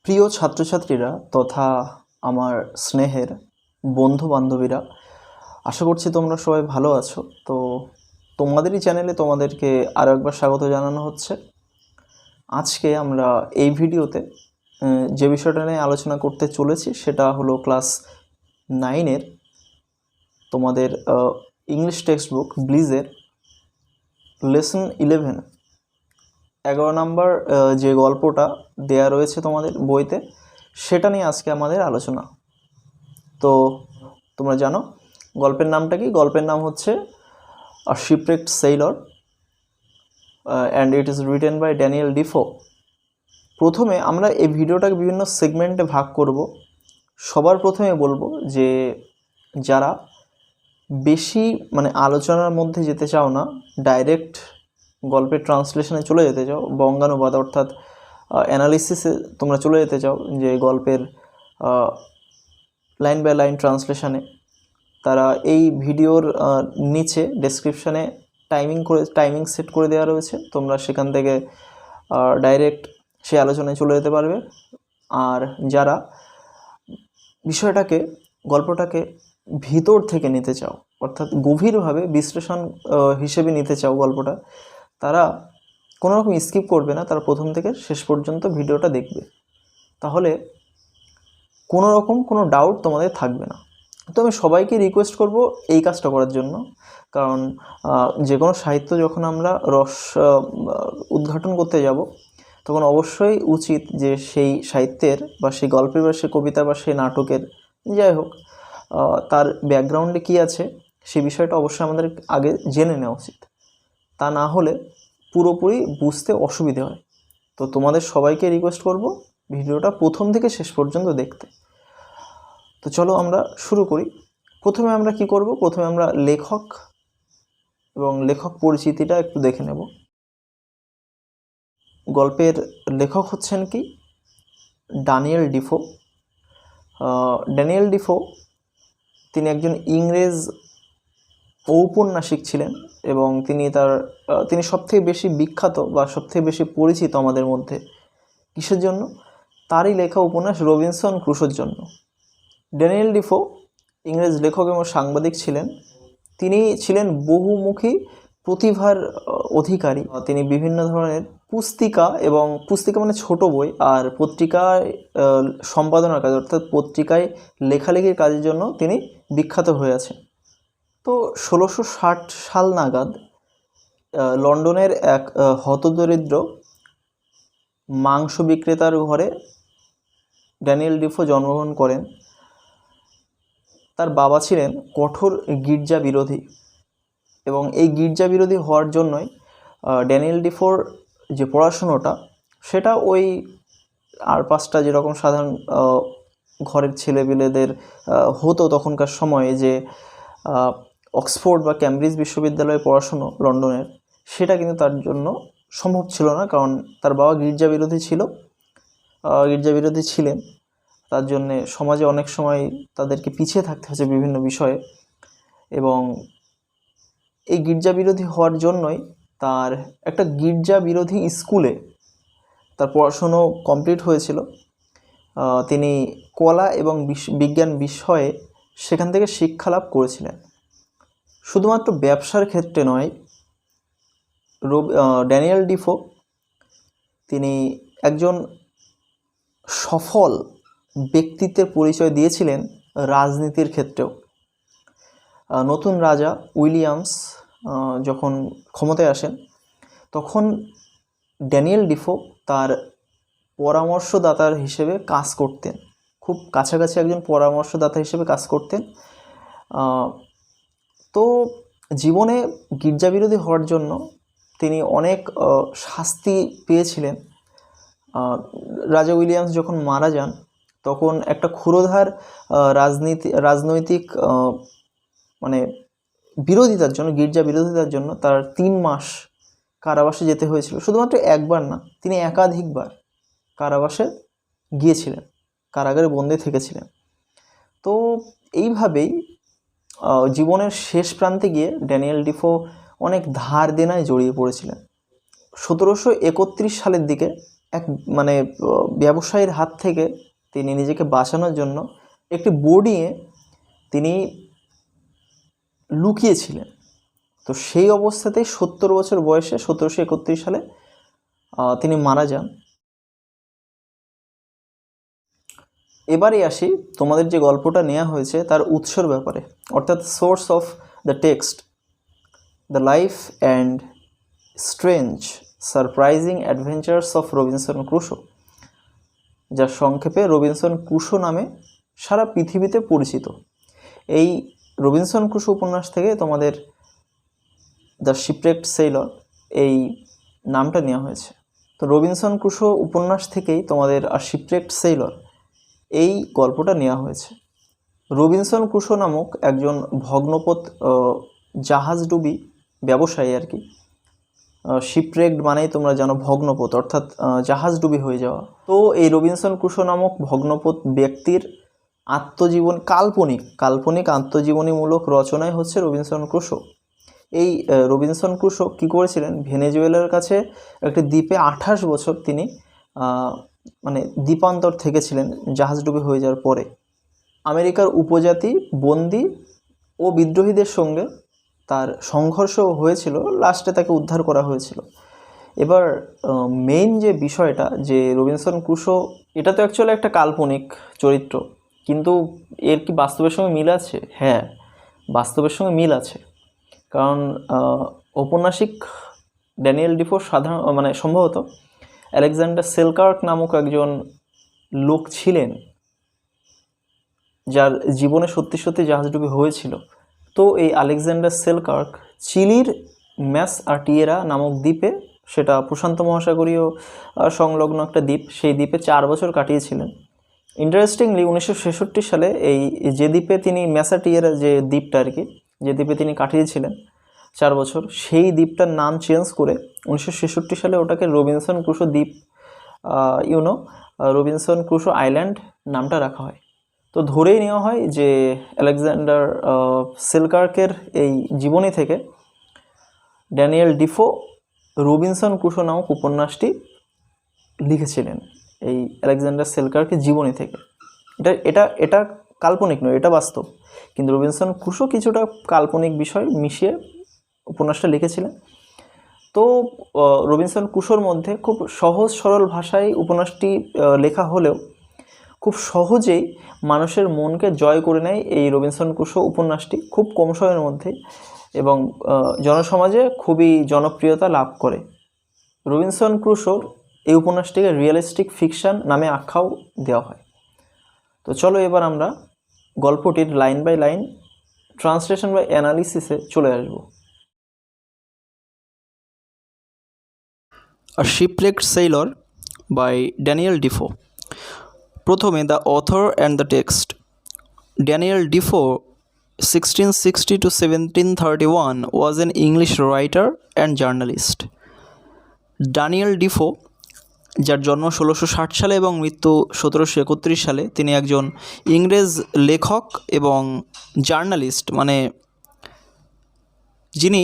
প্রিয় ছাত্রছাত্রীরা তথা আমার স্নেহের বন্ধু বান্ধবীরা, আশা করছি তোমরা সবাই ভালো আছো। তো তোমাদেরই চ্যানেলে তোমাদেরকে আরও একবার স্বাগত জানানো হচ্ছে। আজকে আমরা এই ভিডিওতে যে বিষয়টা নিয়ে আলোচনা করতে চলেছি সেটা হলো ক্লাস 9-এর তোমাদের ইংলিশ টেক্সট বুক ব্লিজের লেসন 11 11 নম্বর যে গল্পটা দেয়া রয়েছে তোমাদের বইতে, সেটা নিয়ে আজকে আমাদের আলোচনা। তো তোমরা জানো গল্পের নামটা কি? গল্পের নাম হচ্ছে a shipwrecked sailor and it is written by Daniel Defoe. প্রথমে আমরা এই ভিডিওটাকে বিভিন্ন সেগমেন্টে ভাগ করব। সবার প্রথমে বলবো যে যারা বেশি আলোচনার মধ্যে যেতে চাও না, ডাইরেক্ট গল্পের ট্রান্সলেশনে চলে যেতে চাও, বঙ্গানুবাদ অর্থাৎ অ্যানালিসিসে তোমরা চলে যেতে চাও, যে গল্পের লাইন বাই লাইন ট্রান্সলেশনে, তারা এই ভিডিওর নিচে ডেসক্রিপশানে টাইমিং সেট করে দেওয়া রয়েছে। তোমরা সেখান থেকে ডাইরেক্ট সে আলোচনায় চলে যেতে পারবে। আর যারা গল্পটাকে ভিতর থেকে নিতে চাও, অর্থাৎ গভীরভাবে বিশ্লেষণ হিসেবে নিতে চাও গল্পটা, তারা কোনো রকম স্কিপ করবে না, তারা প্রথম থেকে শেষ পর্যন্ত ভিডিওটা দেখবে। তাহলে কোনো ডাউট তোমাদের থাকবে না। তো আমি সবাইকে রিকোয়েস্ট করব এই কাজটা করার জন্য, কারণ যে কোনো সাহিত্য যখন আমরা উদ্ঘাটন করতে যাব, তখন অবশ্যই উচিত যে সেই সাহিত্যের বা সেই গল্পের বা সেই কবিতা বা সেই নাটকের, যাই হোক, তার ব্যাকগ্রাউন্ডে কী আছে সেই বিষয়টা অবশ্যই আমাদের আগে জেনে নেওয়া উচিত। তা না হলে পুরোপুরি বুঝতে অসুবিধে হয়। তো তোমাদের সবাইকে রিকোয়েস্ট করব ভিডিওটা প্রথম থেকে শেষ পর্যন্ত দেখতে। তো চলো আমরা শুরু করি। প্রথমে আমরা কি করব? প্রথমে আমরা লেখক এবং লেখক পরিচিতিটা একটু দেখে নেব। গল্পের লেখক হচ্ছেন কি? Daniel Defoe. ড্যানিয়েল ডিফো তিনি একজন ইংরেজ ঔপন্যাসিক ছিলেন, এবং তিনি সবথেকে বেশি বিখ্যাত বা সবথেকে বেশি পরিচিত আমাদের মধ্যে কিসের জন্য? তারই লেখা উপন্যাস রবিনসন ক্রুসোর জন্য। ড্যানিয়েল ডিফো ইংরেজ লেখক এবং সাংবাদিক ছিলেন। তিনি ছিলেন বহুমুখী প্রতিভার অধিকারী। তিনি বিভিন্ন ধরনের পুস্তিকা মানে ছোট বই, আর পত্রিকায় সম্পাদনার কাজ, অর্থাৎ পত্রিকায় লেখালেখির কাজের জন্য তিনি বিখ্যাত হয়ে আছেন। তো 1660 সাল নাগাদ লন্ডনের এক হতদরিদ্র মাংস বিক্রেতার ঘরে ড্যানিয়েল ডিফো জন্মগ্রহণ করেন। তার বাবা ছিলেন কঠোর গির্জা বিরোধী, এবং এই গির্জা বিরোধী হওয়ার জন্যই ড্যানিয়েল ডিফোর যে পড়াশুনোটা, সেটা ওই আর পাঁচটা যেরকম সাধারণ ঘরের ছেলেপিলেদের হতো তখনকার সময়ে, যে অক্সফোর্ড বা ক্যামব্রিজ বিশ্ববিদ্যালয়ে পড়াশুনো লন্ডনের, সেটা কিন্তু তার জন্য সম্ভব ছিল না, কারণ তার বাবা গির্জা বিরোধী ছিলেন। তার জন্যে সমাজে অনেক সময় তাদেরকে পিছিয়ে থাকতে হয়েছে বিভিন্ন বিষয়ে, এবং এই গির্জা বিরোধী হওয়ার জন্যই তার একটা গির্জা বিরোধী স্কুলে তার পড়াশুনো কমপ্লিট হয়েছিল। তিনি কলা এবং বিজ্ঞান বিষয়ে সেখান থেকে শিক্ষা লাভ করেছিলেন। শুধুমাত্র ব্যবসার ক্ষেত্রে নয়, ড্যানিয়েল ডিফো তিনি একজন সফল ব্যক্তিত্বের পরিচয় দিয়েছিলেন রাজনীতির ক্ষেত্রেও। নতুন রাজা উইলিয়ামস যখন ক্ষমতায় আসেন, তখন ড্যানিয়েল ডিফো তার পরামর্শদাতার হিসেবে কাজ করতেন, খুব কাছাকাছি একজন পরামর্শদাতা হিসেবে কাজ করতেন। তো জীবনে গির্জা বিরোধী হওয়ার জন্য তিনি অনেক শাস্তি পেয়েছিলেন। রাজা উইলিয়ামস যখন মারা যান, তখন একটা ক্ষুরোধার রাজনৈতিক বিরোধিতার জন্য, গির্জা বিরোধিতার জন্য তার 3 মাস কারাবাসে যেতে হয়েছিল। শুধুমাত্র একবার না, তিনি একাধিকবার কারাবাসে গিয়েছিলেন, কারাগারে বন্দী থেকেছিলেন। তো এইভাবেই জীবনের শেষ প্রান্তে গিয়ে ড্যানিয়েল ডিফো অনেক ধার দেনায় জড়িয়ে পড়েছিলেন। 1731 সালের দিকে এক মানে ব্যবসায়ীর হাত থেকে তিনি নিজেকে বাঁচানোর জন্য একটি বোর্ডিংয়ে তিনি লুকিয়েছিলেন। তো সেই অবস্থাতেই 70 বছর বয়সে 1731 সালে তিনি মারা যান। এবারে আসি তোমাদের যে গল্পটা নেওয়া হয়েছে তার উৎসর ব্যাপারে, অর্থাৎ source of the text, the life and strange surprising adventures of Robinson Crusoe, যার সংক্ষেপে রবিনসন ক্রুশো নামে সারা পৃথিবীতে পরিচিত। এই রবিনসন ক্রুশো উপন্যাস থেকে তোমাদের দ্য শিপরেকড সেইলর এই নামটা নেওয়া হয়েছে। তো রবিনসন ক্রুশো উপন্যাস থেকেই তোমাদের শিপরেকড সেইলর এই গল্পটা নেওয়া হয়েছে। রবিনসন ক্রুশো নামক একজন ভগ্নপোত জাহাজডুবি ব্যবসায়ী আর কি। শিপরেকড মানেই তোমরা জানো ভগ্নপোত, অর্থাৎ জাহাজডুবি হয়ে যাওয়া। তো এই রবিনসন ক্রুশো নামক ভগ্নপোত ব্যক্তির আত্মজীবন, কাল্পনিক আত্মজীবনীমূলক রচনাই হচ্ছে রবিনসন ক্রুশো। এই রবিনসন ক্রুশো কী করেছিলেন, ভেনেজুয়েলার কাছে একটি দ্বীপে 28 বছর তিনি মানে দ্বীপান্তর থেকেছিলেন জাহাজডুবি হয়ে যাওয়ার পরে। আমেরিকার উপজাতি বন্দি ও বিদ্রোহীদের সঙ্গে তার সংঘর্ষ হয়েছিল, লাস্টে তাকে উদ্ধার করা হয়েছিল। এবার মেইন যে বিষয়টা, যে রবিনসন ক্রুশো, এটা তো অ্যাকচুয়ালি একটা কাল্পনিক চরিত্র, কিন্তু এর কি বাস্তবের সঙ্গে মিল আছে? হ্যাঁ, বাস্তবের সঙ্গে মিল আছে। কারণ ঔপন্যাসিক ড্যানিয়েল ডিফো সম্ভবত আলেকজান্ডার সেলকার্ক নামক একজন লোক ছিলেন যার জীবনে সত্যি সত্যি জাহাজডুবি হয়েছিল। তো এই আলেকজান্ডার সেলকার্ক চিলির ম্যাস আর্টিয়েরা নামক দ্বীপে, সেটা প্রশান্ত মহাসাগরীয় সংলগ্ন একটা দ্বীপ, সেই দ্বীপে 4 বছর কাটিয়েছিলেন। ইন্টারেস্টিংলি 1966 সালে এই যে দ্বীপে তিনি ম্যাসাটিয়েরা, যে দ্বীপটা আর কি, যে দ্বীপে তিনি কাটিয়েছিলেন 4 বছর, সেই দ্বীপটার নাম চেঞ্জ করে 1966 সালে ওটাকে রবিনসন ক্রুশো দ্বীপ, রবিনসন ক্রুশো আইল্যান্ড নামটা রাখা হয়। তো ধরেই নেওয়া হয় যে আলেকজান্ডার সেলকার্কের এই জীবনী থেকে ড্যানিয়েল ডিফো রবিনসন ক্রুশো নামক উপন্যাসটি লিখেছিলেন এই আলেকজান্ডার সেলকার্কের জীবনী থেকে। এটা কাল্পনিক নয়, এটা বাস্তব। কিন্তু রবিনসন ক্রুশো কিছুটা কাল্পনিক বিষয় মিশিয়ে উপন্যাসটা লিখেছিলেন। তো রবিনসন ক্রুশোর মধ্যে খুব সহজ সরল ভাষায় উপন্যাসটি লেখা হলেও খুব সহজেই মানুষের মনকে জয় করে নেয় এই রবিনসন ক্রুশো উপন্যাসটি, খুব কম সময়ের মধ্যে, এবং জনসমাজে খুবই জনপ্রিয়তা লাভ করে। রবিনসন ক্রুশোর এই উপন্যাসটিকে রিয়েলিস্টিক ফিকশন নামে আখ্যাও দেওয়া হয়। তো চলো এবার আমরা গল্পটির লাইন বাই লাইন ট্রান্সলেশন বা অ্যানালিসিসে চলে আসব। আ shipwrecked Sailor by Daniel Defoe. প্রথমে the author and the text. Daniel Defoe 1660 to 1731 was an English writer and journalist. Daniel Defoe, যার জন্ম 1660 সালে এবং মৃত্যু 1731 সালে, তিনি একজন ইংরেজ লেখক এবং জার্নালিস্ট, মানে যিনি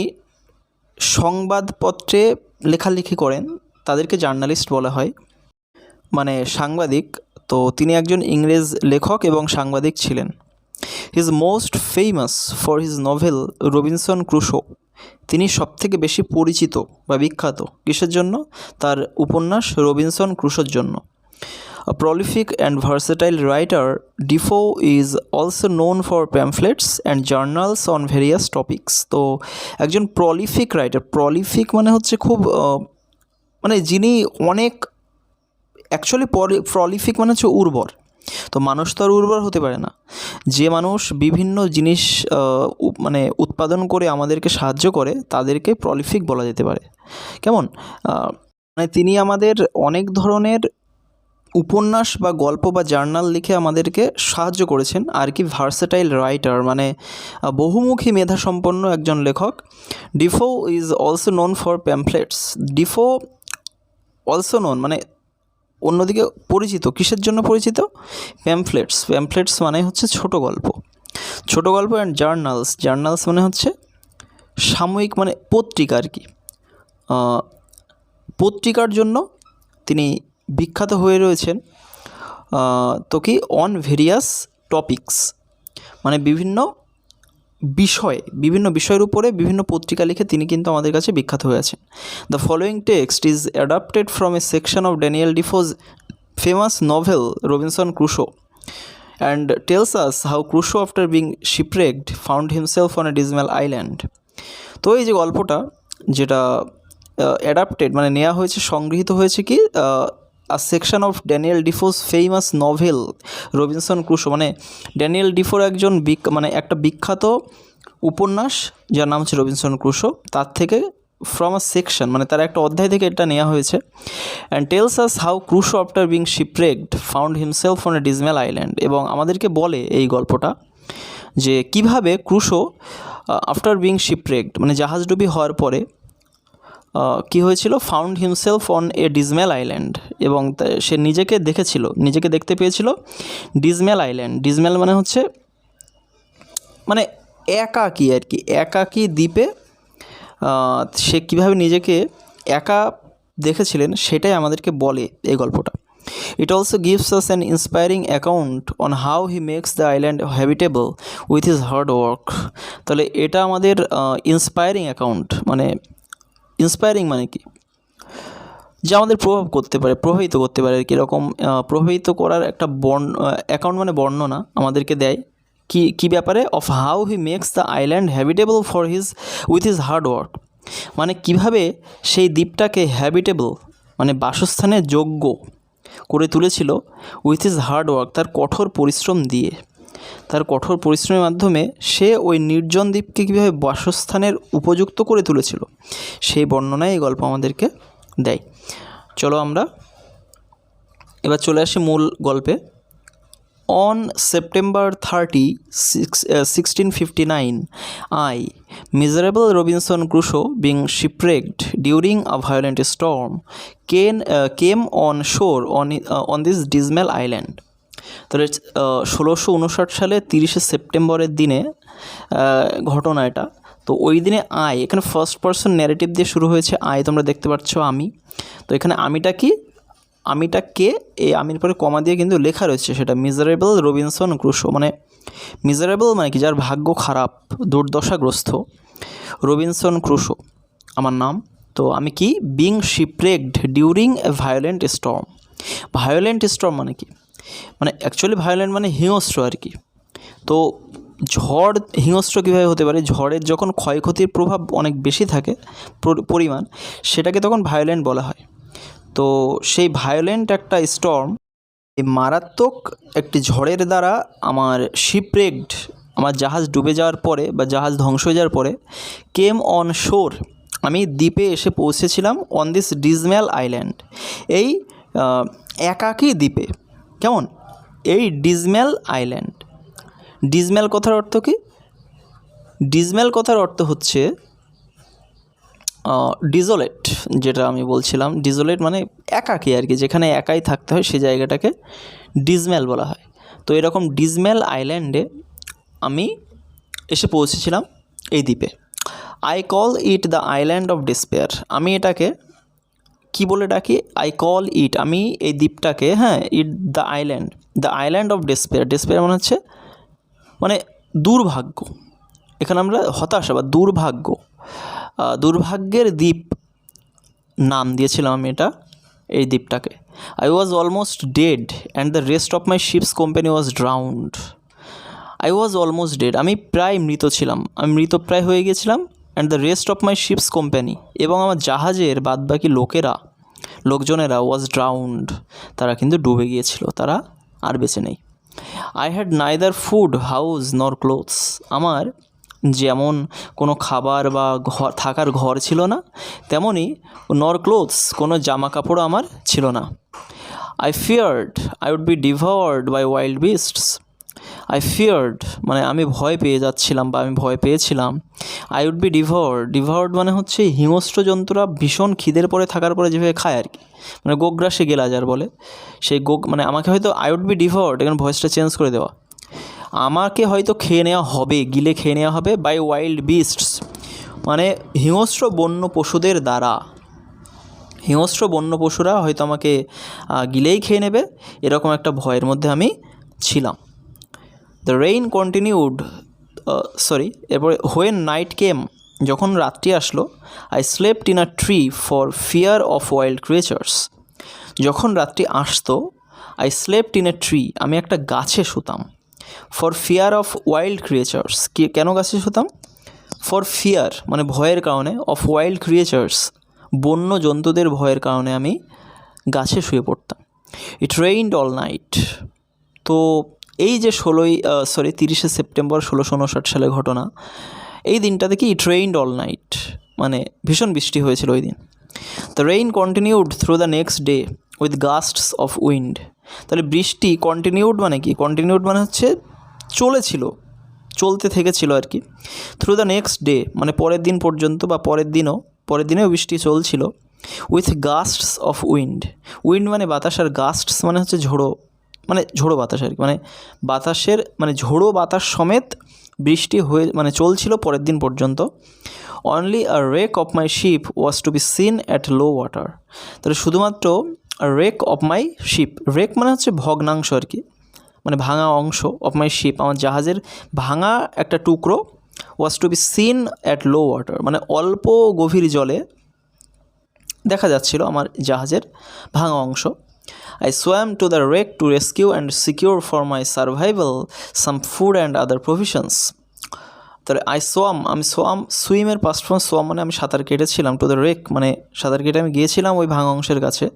সংবাদপত্রে লেখালেখি করেন তাদেরকে জার্নালিস্ট বলা হয়, মানে সাংবাদিক। তো তিনি একজন ইংরেজ লেখক এবং সাংবাদিক ছিলেন। He is most famous for his novel Robinson Crusoe. তিনি সবথেকে বেশি পরিচিত বা বিখ্যাত কিসের জন্য? তার উপন্যাস রবিনসন ক্রুশোর জন্য। A prolific and versatile writer, Defoe is also known for pamphlets and journals on various topics. তো একজন প্রলিফিক রাইটার, প্রলিফিক মানে হচ্ছে খুব মানে যিনি অনেক, অ্যাকচুয়ালি প্রলিফিক মানে হচ্ছে উর্বর। তো মানুষ তো আর উর্বর হতে পারে না। যে মানুষ বিভিন্ন জিনিস মানে উৎপাদন করে আমাদেরকে সাহায্য করে তাদেরকে প্রলিফিক বলা যেতে পারে। কেমন? মানে তিনি আমাদের অনেক ধরনের উপন্যাস বা গল্প বা জার্নাল লিখে আমাদেরকে সাহায্য করেছেন আর কি। ভার্সেটাইল রাইটার মানে বহুমুখী মেধাসম্পন্ন একজন লেখক। Defoe is also known for pamphlets. Defoe also known মানে অন্যদিকে পরিচিত, কিসের জন্য পরিচিত? প্যাম্পলেটস। প্যাম্পলেটস মানে হচ্ছে ছোট গল্প, ছোট গল্প। অ্যান্ড জার্নালস, জার্নালস মানে হচ্ছে সাময়িক মানে পত্রিকা আর কি। পত্রিকার জন্য তিনি বিখ্যাত হয়ে রয়েছেন তো কি অন ভেরিয়াস টপিকস, মানে বিভিন্ন বিষয়ের উপরে বিভিন্ন পত্রিকা লিখে তিনি কিন্তু আমাদের কাছে বিখ্যাত হয়ে আছেন। The following text is adapted from a section of Daniel Defoe's famous novel Robinson Crusoe and tells us how Crusoe, after being shipwrecked, found himself on a dismal island. তো এই যে গল্পটা যেটা অ্যাডাপ্টেড মানে নেওয়া হয়েছে, সংগৃহীত হয়েছে কি a section of Daniel Defoe's famous novel Robinson Crusoe, মানে ড্যানিয়েল ডিফোর একজন মানে একটা বিখ্যাত উপন্যাস যার নাম হচ্ছে রবিনসন ক্রুশো, তার থেকে ফ্রম আ সেকশন মানে তার একটা অধ্যায় থেকে এটা নেওয়া হয়েছে। And tells us how Crusoe after being shipwrecked found himself on a dismal island, এবং আমাদেরকে বলে এই গল্পটা যে কিভাবে ক্রুশো আফটার বিং শিপরেকড মানে জাহাজডুবি হওয়ার পরে কী হয়েছিল, found himself on a dismal island, এবং সে নিজেকে দেখতে পেয়েছিল ডিজমেল আইল্যান্ড। ডিজমেল মানে হচ্ছে মানে একাকী আর কি, একাকী দ্বীপে সে কীভাবে নিজেকে একা দেখেছিলেন সেটাই আমাদেরকে বলে এই গল্পটা। It also gives us an inspiring account on how he makes the island habitable with his hard work. তাহলে এটা আমাদের ইন্সপায়ারিং অ্যাকাউন্ট, মানে ইন্সপায়ারিং মানে কি, যা আমাদের প্রভাবিত করতে পারে আর কি, এরকম প্রভাবিত করার একটা অ্যাকাউন্ট মানে বর্ণনা আমাদেরকে দেয় কি ব্যাপারে, of how he makes the island habitable for with his hard work, মানে কিভাবে সেই দ্বীপটাকে হ্যাবিটেবল মানে বাসস্থানের যোগ্য করে তুলেছিল উইথ হিজ হার্ড ওয়ার্ক, তার কঠোর পরিশ্রম দিয়ে। তার কঠোর পরিশ্রমের মাধ্যমে সে ওই নির্জন দ্বীপকে কীভাবে বাসস্থানের উপযুক্ত করে তুলেছিল সেই বর্ণনায় এই গল্প আমাদেরকে দেয়। চলো আমরা এবার চলে আসি মূল গল্পে। On September 30, 1659, miserable Robinson Crusoe, being shipwrecked during a violent storm, came on shore on this dismal island. তাহলে 1659 সালে 30শে সেপ্টেম্বরের দিনে ঘটনা এটা। তো ওই দিনে এখানে ফার্স্ট পারসন ন্যারেটিভ দিয়ে শুরু হয়েছে। তোমরা দেখতে পাচ্ছ আমি, তো এখানে আমিটা কে, এই আমির পরে কমা দিয়ে কিন্তু লেখা রয়েছে সেটা মিজারেবল রবিনসন ক্রুশো, মানে মিজারেবল মানে কি যার ভাগ্য খারাপ, দুর্দশাগ্রস্ত, রবিনসন ক্রুশো আমার নাম। তো আমি কি being shipwrecked during a violent storm. Violent storm মানে কি, মানে অ্যাকচুয়ালি ভায়োলেন্ট মানে হিংস্র আর কি। তো ঝড় হিংস্র কীভাবে হতে পারে, ঝড়ের যখন ক্ষয়ক্ষতির প্রভাব অনেক বেশি থাকে পরিমাণ, সেটাকে তখন ভায়োলেন্ট বলা হয়। তো সেই ভায়োলেন্ট একটা স্টর্ম, এই মারাত্মক একটি ঝড়ের দ্বারা আমার শিপরেকড আমার জাহাজ ডুবে যাওয়ার পরে বা জাহাজ ধ্বংস হয়ে যাওয়ার পরে, কেম অন শোর আমি দ্বীপে এসে পৌঁছেছিলাম, অন দিস ডিজমেল আইল্যান্ড এই একাকী দ্বীপে। কেমন এই ডিজমেল আইল্যান্ড, ডিজমেল কথার অর্থ কি, ডিজমেল কথার অর্থ হচ্ছে ডিজোলেট, যেটা আমি বলছিলাম ডিজোলেট মানে একাকী আর কি, যেখানে একাই থাকতে হয় সেই জায়গাটাকে ডিজমেল বলা হয়। তো এরকম ডিজমেল আইল্যান্ডে আমি এসে পৌঁছেছিলাম এই দ্বীপে। I call it the island of despair, আমি এটাকে কি বলে ডাকি, আই কল ইট আমি এই দ্বীপটাকে, it the island of despair. Despair মানে হচ্ছে মানে দুর্ভাগ্য, এখানে আমরা হতাশা বা দুর্ভাগ্যের দ্বীপ নাম দিয়েছিলাম আমি এই দ্বীপটাকে। I was almost dead and the rest of my ship's company was drowned. I was almost dead আমি প্রায় মৃত ছিলাম, আমি মৃতপ্রায় হয়ে গেছিলাম। And the rest of my ship's company এবং আমার জাহাজের বাদবাকি লোকজনেরা ওয়াজ ড্রাউন্ড তারা কিন্তু ডুবে গিয়েছিল, তারা আর বেঁচে নেই। I had neither food house নর ক্লোথস, আমার যেমন কোনো খাবার বা থাকার ঘর ছিল না, তেমনই নর ক্লোথস কোনো জামা কাপড়ও আমার ছিল না। I feared I would be devoured by wild beasts. I feared মানে আমি ভয় পেয়ে যাচ্ছিলাম বা আমি ভয় পেয়েছিলাম। আই উড বি ডিভাওয়ার্ড মানে হচ্ছে হিংস্র জন্তুরা ভীষণ খিদের পরে থাকার পরে যেভাবে খায় আর কি, মানে গোগ্রাসে গেলা যার বলে সেই মানে আমাকে হয়তো আই উড বি ডিভাওয়ার্ড, এখানে ভয়েসটা চেঞ্জ করে দেওয়া, আমাকে হয়তো গিলে খেয়ে নেওয়া হবে বাই ওয়াইল্ড বিস্টস মানে হিংস্র বন্য পশুদের দ্বারা। হিংস্র বন্য পশুরা হয়তো আমাকে গিলেই খেয়ে নেবে, এরকম একটা ভয়ের মধ্যে আমি ছিলাম। দ্য রেইন কন্টিনিউড, এরপরে হোয়েন নাইট কেম, যখন রাত্রি আসলো, I slept in a tree for fear of wild creatures. যখন রাত্রি আসতো, I slept in a tree, আমি একটা গাছে শুতাম, for fear of wild creatures, কেন গাছে শুতাম? ফর ফিয়ার মানে ভয়ের কারণে, অফ ওয়াইল্ড ক্রিয়েচার্স বন্য জন্তুদের ভয়ের কারণে আমি গাছে শুয়ে পড়তাম। It rained all night. তো এই যে 30শে সেপ্টেম্বর 1659 সালের ঘটনা, এই দিনটাতে কি ইট রেইনড অল নাইট মানে ভীষণ বৃষ্টি হয়েছিল ওই দিন। The rain continued through the next day with gusts of wind. তাহলে বৃষ্টি কন্টিনিউড মানে কি? কন্টিনিউড মানে হচ্ছে চলতে থেকেছিল আর কি। থ্রু দ্য নেক্সট ডে মানে পরের দিন পর্যন্ত, বা পরের দিনেও বৃষ্টি চলছিল। With gusts of wind, wind মানে বাতাস, আর গাস্টস মানে হচ্ছে ঝোড়ো বাতাস আর কি, মানে ঝোড়ো বাতাস সমেত বৃষ্টি চলছিল পরের দিন পর্যন্ত। Only a wreck of my ship was to be seen at low water. তাহলে শুধুমাত্র wreck of my ship, wreck মানে হচ্ছে ভগ্নাংশ আর কি, মানে ভাঙা অংশ, অফ মাই শিপ আমার জাহাজের ভাঙা একটা টুকরো, was to be seen at low water মানে অল্প গভীর জলে দেখা যাচ্ছিল আমার জাহাজের ভাঙা অংশ। I swam to the wreck to rescue and secure for my survival some food and other provisions. তাহলে সুইমের পাস্ট ফর্ম সোয়াম মানে আমি সাঁতার কেটেছিলাম, টু দ্য রেক মানে সাঁতার কেটে আমি গিয়েছিলাম ওই ভাঙা অংশের কাছে।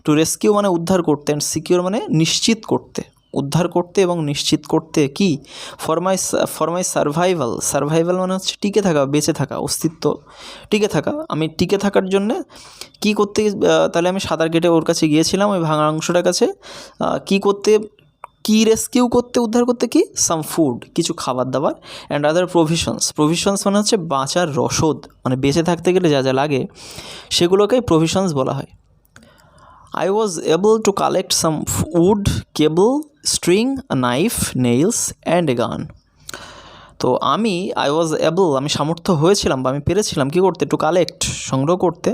টু রেস্কিউ মানে উদ্ধার করতে, অ্যান্ড সিকিউর মানে নিশ্চিত করতে, উদ্ধার করতে এবং নিশ্চিত করতে কি? ফর মাই সার্ভাইভাল মানে হচ্ছে টিকে থাকা, বেঁচে থাকা, অস্তিত্ব টিকে থাকা। আমি টিকে থাকার জন্যে কী করতে, তাহলে আমি সাঁতার কেটে ওর কাছে গিয়েছিলাম ওই ভাঙা অংশটার কাছে, রেস্কিউ করতে, উদ্ধার করতে, কি? সাম ফুড কিছু খাবার দাবার, অ্যান্ড আদার প্রভিশনস মানে হচ্ছে বাঁচার রসদ, মানে বেঁচে থাকতে গেলে যা যা লাগে সেগুলোকেই প্রভিশনস বলা হয়। I was able to collect some wood, cable, string, a knife, nails and a gun. তো আমি সামর্থ্য হয়েছিলাম বা আমি পেরেছিলাম কী করতে? টু কালেক্ট সংগ্রহ করতে,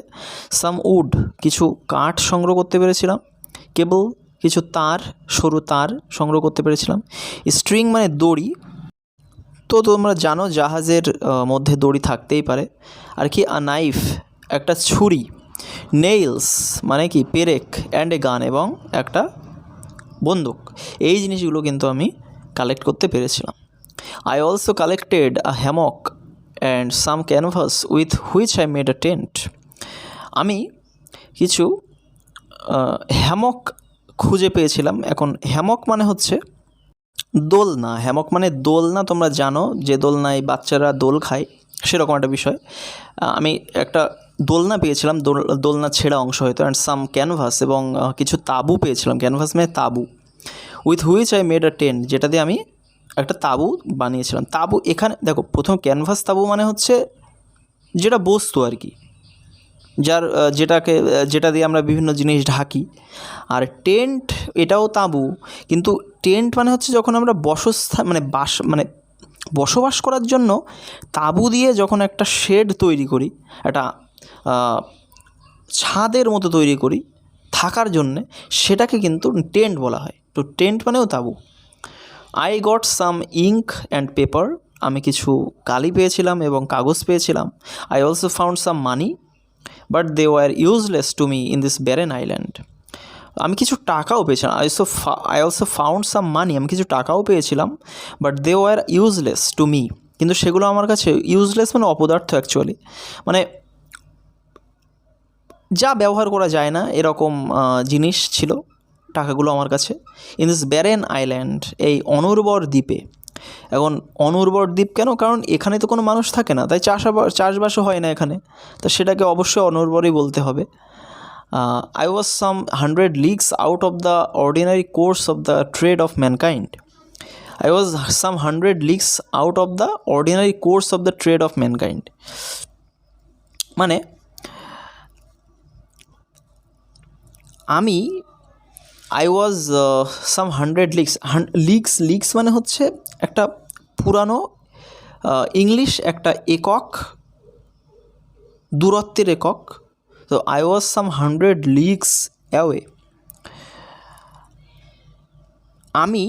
সাম উড কিছু কাঠ সংগ্রহ করতে পেরেছিলাম, কেবল কিছু সরু তার সংগ্রহ করতে পেরেছিলাম, স্ট্রিং মানে দড়ি, তো তোমরা জানো জাহাজের মধ্যে দড়ি থাকতেই পারে, আর কি? আ নাইফ একটা ছুরি, নেইলস মানে কি? পেরেক, অ্যান্ড এ গান এবং একটা বন্দুক। এই জিনিসগুলো কিন্তু আমি কালেক্ট করতে পেরেছিলাম। I also collected a Hammock and some canvas with which I made a tent. আমি কিছু হ্যামক খুঁজে পেয়েছিলাম। এখন হ্যামক মানে হচ্ছে দোলনা, হ্যামক মানে দোলনা, তোমরা জানো যে দোলনায় বাচ্চারা দোল খায়, সেরকম একটা বিষয়। আমি একটা দোলনা পেয়েছিলাম, দোলনা ছেঁড়া অংশ হয়তো, অ্যান্ড সাম ক্যানভাস এবং কিছু তাঁবু পেয়েছিলাম, ক্যানভাস মানে তাঁবু, with which I made a tent যেটা দিয়ে আমি একটা তাঁবু বানিয়েছিলাম। তাঁবু এখানে দেখো, প্রথম ক্যানভাস তাঁবু মানে হচ্ছে যেটা বস্তু আর কি, যেটা দিয়ে আমরা বিভিন্ন জিনিস ঢাকি। আর টেন্ট এটাও তাঁবু, কিন্তু টেন্ট মানে হচ্ছে যখন আমরা বসবাস করার জন্য তাঁবু দিয়ে যখন একটা শেড তৈরি করি, একটা ছাদের মতো তৈরি করি থাকার জন্যে, সেটাকে কিন্তু টেন্ট বলা হয়। তো টেন্ট মানেও তাঁবু। I got some ink and paper, আমি কিছু কালি পেয়েছিলাম এবং কাগজ পেয়েছিলাম। I also found some money but they were useless to me in this barren island. আমি কিছু টাকাও পেয়েছিলাম। I also found some money, আমি কিছু টাকাও পেয়েছিলাম, but they were useless to me, কিন্তু সেগুলো আমার কাছে ইউজলেস মানে অপদার্থ অ্যাকচুয়ালি, মানে যা ব্যবহার করা যায় না এরকম জিনিস ছিল টাকাগুলো আমার কাছে। ইন দিস ব্যারেন আইল্যান্ড, এই অনুর্বর দ্বীপে। এখন অনুর্বর দ্বীপ কেন? কারণ এখানে তো কোনো মানুষ থাকে না, তাই চাষবাসও হয় না এখানে, তো সেটাকে অবশ্যই অনুর্বরই বলতে হবে। I was some 100 leagues out of the ordinary course of the trade of mankind. I was some 100 leagues out of the ordinary course of the trade of mankind. মানে আমি I was some 100 leagues মানে হচ্ছে একটা পুরানো English একটা একক, দূরত্বের একক, তো I was some 100 leagues away. আমি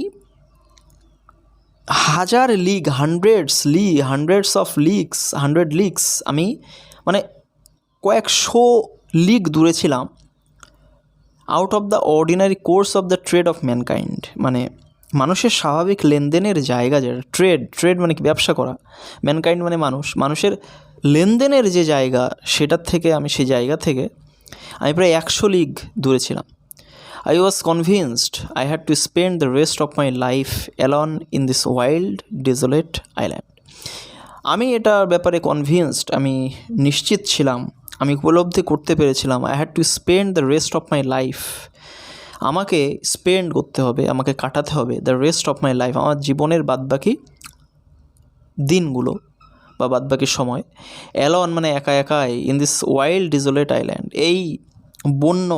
হাজার league, hundreds of leagues, 100 leagues, আমি মানে কয়েকশো লিগ দূরে ছিলাম। Out of the ordinary course of the trade of mankind, মানে মানুষের স্বাভাবিক লেনদেনের জায়গা, যেটা ট্রেড মানে কি, ব্যবসা করা। ম্যানকাইন্ড মানে মানুষের লেনদেনের যে জায়গা, সেটার থেকে সেই জায়গা থেকে আমি প্রায় 100 লিগ দূরে ছিলাম। I was convinced I had to spend the rest of my life alone in this wild, desolate island. আমি এটার ব্যাপারে কনভিন্সড, আমি নিশ্চিত ছিলাম, আমি উপলব্ধি করতে পেরেছিলাম, I had to spend the rest of my life, আমাকে স্পেন্ড করতে হবে, আমাকে কাটাতে হবে the rest of my life, আমার জীবনের বাদবাকি দিনগুলো বা বাদবাকি সময়, অ্যালন মানে একা একাই, ইন দিস ওয়াইল্ড ডিজোলেট আইল্যান্ড, এই বন্য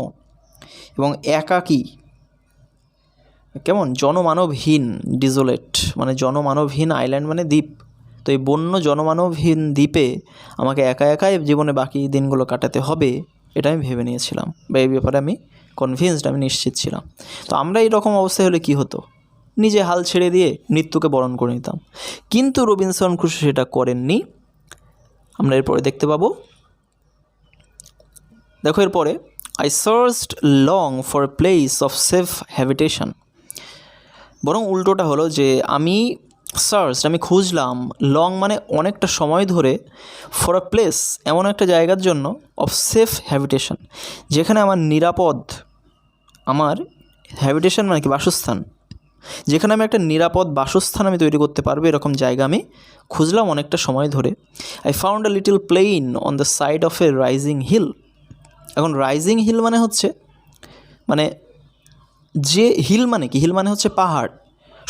এবং একাকী, কেমন জনমানবহীন, ডিজোলেট মানে জনমানবহীন, আইল্যান্ড মানে দ্বীপ, তো এই বন্য জনমানবহীন দ্বীপে আমাকে একা একাই জীবনে বাকি দিনগুলো কাটাতে হবে, এটা আমি ভেবে নিয়েছিলাম, বা এই ব্যাপারে আমি কনভিন্সড, আমি নিশ্চিত ছিলাম। তো আমরা এইরকম অবস্থায় হলে কি হতো, নিজে হাল ছেড়ে দিয়ে মৃত্যুকে বরণ করে নিতাম, কিন্তু রবিনসন ক্রুসো সেটা করেননি। আমরা এরপরে দেখতে পাবো, দেখো এরপরে, I searched long for a place of safe habitation, বরং উল্টোটা হলো যে আমি খুঁজলাম, লং মানে অনেকটা সময় ধরে, ফর আ প্লেস এমন একটা জায়গার জন্য, অফ সেফ হ্যাবিটেশন যেখানে আমার নিরাপদ, আমার হ্যাবিটেশন মানে কি, বাসস্থান, যেখানে আমি একটা নিরাপদ বাসস্থান আমি তৈরি করতে পারবো, এরকম জায়গা আমি খুঁজলাম অনেকটা সময় ধরে। I found a little plain on the side of a rising hill. এখন রাইজিং হিল মানে হচ্ছে, মানে যে হিল মানে কি, হিল মানে হচ্ছে পাহাড়,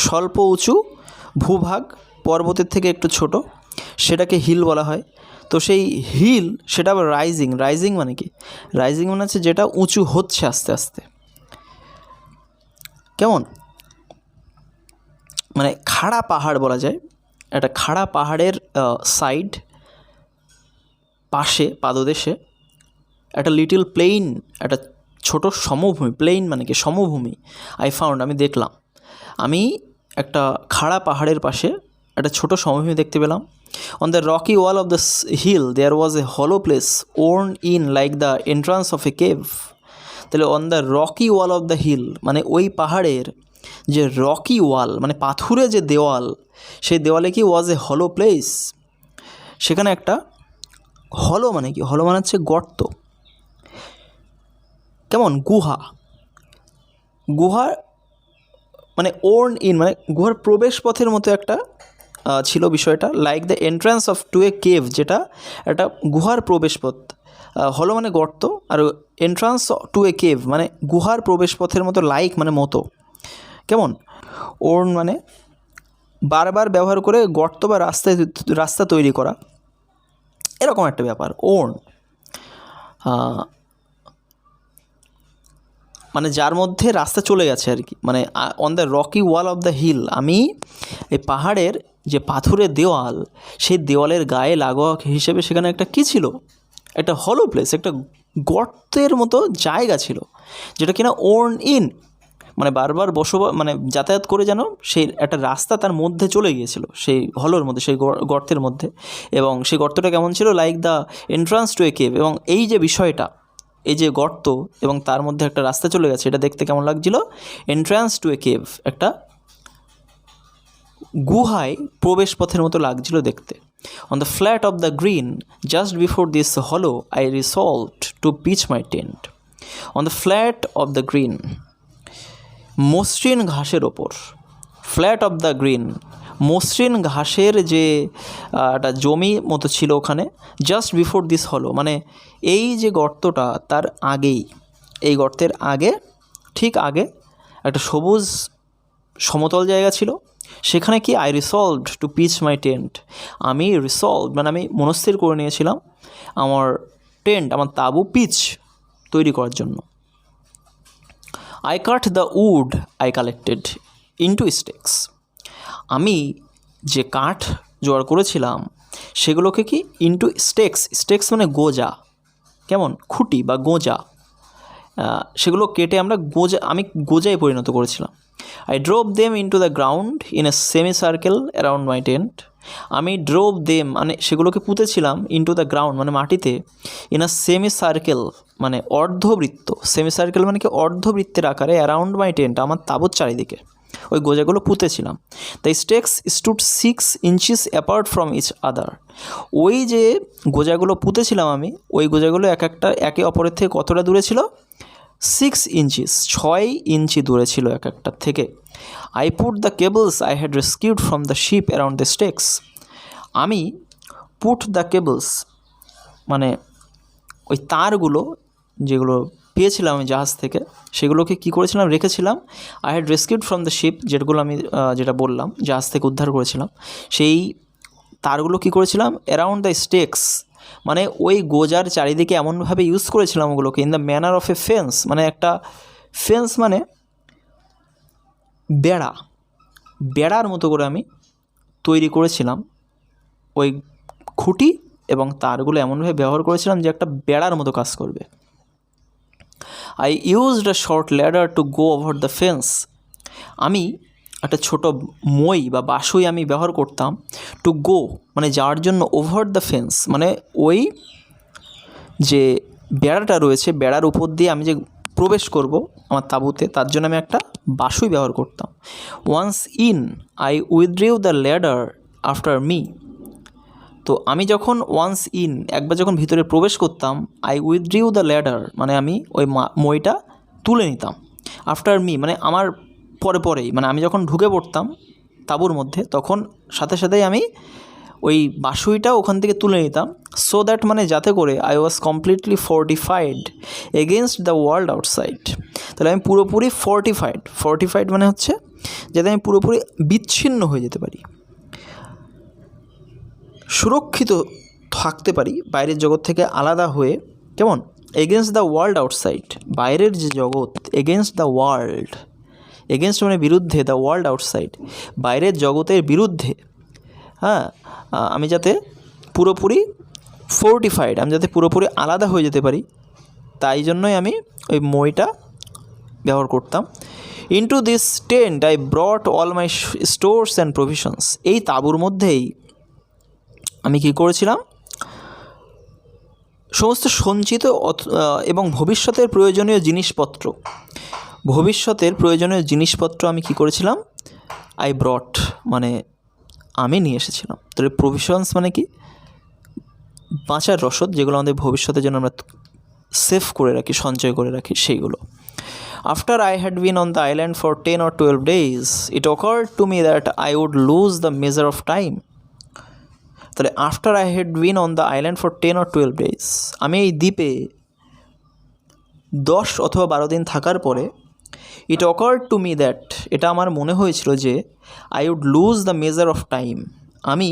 স্বল্প উঁচু ভূভাগ, পর্বতের থেকে একটু ছোট, সেটাকে হিল বলা হয়। তো সেই হিল, সেটা আবার রাইজিং মানে কি, রাইজিং মানে হচ্ছে যেটা উঁচু হচ্ছে আস্তে আস্তে, কেমন মানে খাড়া পাহাড় বলা যায়, একটা খাড়া পাহাড়ের সাইড, পাশে পাদদেশে একটা লিটল প্লেন, একটা ছোট সমভূমি, প্লেন মানে কি সমভূমি, আই ফাউন্ড আমি দেখলাম, আমি একটা খাড়া পাহাড়ের পাশে একটা ছোট সমভূমি দেখতে পেলাম। On the rocky wall of the hill there was a hollow place worn in like the entrance of a cave. তাহলে on the rocky wall of the hill মানে ওই পাহাড়ের যে রকি ওয়াল মানে পাথুরে যে দেওয়াল, সেই দেওয়ালে কি ওয়াজ এ হলো প্লেস, সেখানে একটা হলো মানে কি, হলো মানে হচ্ছে গর্ত, কেমন গুহার মানে ওর্ন ইন মানে গুহার প্রবেশ পথের মতো একটা ছিল বিষয়টা, like the entrance of to a cave, যেটা একটা গুহার প্রবেশপথ, হলো মানে গর্ত, আর এন্ট্রান্স টু এ কেভ মানে গুহার প্রবেশপথের মতো, লাইক মানে মতো, কেমন ওর্ন মানে বারবার ব্যবহার করে গর্ত বা রাস্তা তৈরি করা, এরকম একটা ব্যাপার ওর্ন, মানে যার মধ্যে রাস্তা চলে গেছে আর কি, মানে on the rocky wall of the hill, আমি এই পাহাড়ের যে পাথুরের দেওয়াল, সেই দেওয়ালের গায়ে লাগোয়া হিসেবে সেখানে একটা কী ছিল, একটা হলো প্লেস, একটা গর্তের মতো জায়গা ছিল, যেটা কিনা ওর্ন ইন মানে বারবার মানে যাতায়াত করে যেন সেই একটা রাস্তা তার মধ্যে চলে গিয়েছিল, সেই হলোর মধ্যে, সেই গর্তের মধ্যে, এবং সেই গর্তটা কেমন ছিল, like the entrance to a cave, এবং এই যে বিষয়টা, এই যে গর্ত এবং তার মধ্যে একটা রাস্তা চলে গেছে, এটা দেখতে কেমন লাগছিল, এন্ট্রান্স টু এ কেভ, একটা গুহায় প্রবেশ পথের মতো লাগছিল দেখতে। On the flat of the green just before this hollow I resolved to pitch my tent. On the flat of the green, মসৃণ ঘাসের ওপর, ফ্ল্যাট অফ দ্য গ্রিন মসৃণ ঘাসের যে একটা জমি মতো ছিল ওখানে, জাস্ট বিফোর দিস হলো মানে এই যে গর্তটা, তার আগেই, এই গর্তের আগে, ঠিক আগে একটা সবুজ সমতল জায়গা ছিল, সেখানে কি I resolved to pitch my tent, আমি মানে আমি মনস্থির করে নিয়েছিলাম আমার টেন্ট, আমার তাঁবু তৈরি করার জন্য। I cut the wood I collected into stakes, আমি যে কাঠ জোগাড় করেছিলাম সেগুলোকে কি ইনটু স্টেক্স মানে গোজা, কেমন খুঁটি বা গোঁজা, সেগুলো কেটে আমি গোঁজায় পরিণত করেছিলাম। I drove them into the ground in a semi circle around my tent. আমি ড্রোভ দেম মানে সেগুলোকে পুঁতেছিলাম ইনটু দ্য গ্রাউন্ড মানে মাটিতে, ইন আ সেমি সার্কেল মানে অর্ধবৃত্ত, সেমি সার্কেল মানে কি অর্ধবৃত্তের আকারে, অ্যারাউন্ড মাই টেন্ট আমার তাঁবুর চারিদিকে ওই গোজাগুলো পুঁতেছিলাম। The stakes stood 6 inches apart from each other. ওই যে গোজাগুলো পুঁতেছিলাম আমি, ওই গোজাগুলো একে অপরের থেকে কতটা দূরে ছিল? 6 inches, 6 ইঞ্চি দূরে ছিল এক একটার থেকে। I put the cables I had rescued from the ship around the stakes. আমি পুট দ্য কেবলস মানে ওই তারগুলো যেগুলো পেয়েছিলাম আমি জাহাজ থেকে, সেগুলোকে কী করেছিলাম? রেখেছিলাম। I had rescued from the ship, যেগুলো আমি যেটা বললাম জাহাজ থেকে উদ্ধার করেছিলাম, সেই তারগুলো কী করেছিলাম? অ্যারাউন্ড দ্য স্টেক্স মানে ওই গোজার চারিদিকে এমনভাবে ইউজ করেছিলাম ওগুলোকে, in the manner of a fence মানে একটা ফেন্স মানে বেড়ার মতো করে আমি তৈরি করেছিলাম ওই খুঁটি এবং তারগুলো এমনভাবে ব্যবহার করেছিলাম যে একটা বেড়ার মতো কাজ করবে। I used a short ladder to go over the fence. আমি একটা ছোট মই বা বাসুই আমি ব্যবহার করতাম, টু গো মানে যাওয়ার জন্য, ওভার দ্য ফেন্স মানে ওই যে বেড়াটা রয়েছে বেড়ার উপর দিয়ে আমি যে প্রবেশ করব আমার তাঁবুতে, তার জন্য আমি একটা বাসুই ব্যবহার করতাম। Once in I withdrew the ladder after me. তো আমি যখন ওয়ান্স ইন একবার যখন ভিতরে প্রবেশ করতাম, আই উইথড্রিউ দ্য ল্যাডার মানে আমি ওই মইটা তুলে নিতাম। আফটার মি মানে আমার পরেই মানে আমি যখন ঢুকে পড়তাম তাঁবুর মধ্যে, তখন সাথে সাথেই আমি ওই বাসুইটা ওখান থেকে তুলে নিতাম। সো দ্যাট মানে যাতে করে I was completely fortified against the world outside. তাহলে আমি পুরোপুরি ফোর্টিফাইড মানে হচ্ছে যাতে আমি পুরোপুরি বিচ্ছিন্ন হয়ে যেতে পারি, সুরক্ষিত থাকতে পারি বাইরের জগৎ থেকে আলাদা হয়ে। কেমন? এগেনস্ট দ্য ওয়ার্ল্ড আউটসাইড বাইরের যে জগৎ, এগেনস্ট দ্য ওয়ার্ল্ড, এগেনস্ট মানে বিরুদ্ধে, দ্য ওয়ার্ল্ড আউটসাইড বাইরের জগতের বিরুদ্ধে। হ্যাঁ, আমি যাতে পুরোপুরি ফোর্টিফাইড, আমি যাতে পুরোপুরি আলাদা হয়ে যেতে পারি, তাই জন্যই আমি ওই মইটা ব্যবহার করতাম। Into this tent I brought all my stores and provisions. এই তাঁবুর মধ্যেই আমি কী করেছিলাম? সমস্ত সঞ্চিত এবং ভবিষ্যতের প্রয়োজনীয় জিনিসপত্র আমি কী করেছিলাম? আই ব্রট মানে আমি নিয়ে এসেছিলাম। তাহলে প্রভিশনস মানে কি? বাঁচার রসদ, যেগুলো আমাদের ভবিষ্যতের জন্য আমরা সেভ করে রাখি, সঞ্চয় করে রাখি, সেইগুলো। After I had been on the island for 10 or 12 days it occurred to me that I would lose the measure of time. তাহলে after I had been on the island for 10 or 12 days, আমি এই দ্বীপে 10 অথবা 12 দিন থাকার পরে, it occurred to me that এটা আমার মনে হয়েছিল যে I would lose the measure of time আমি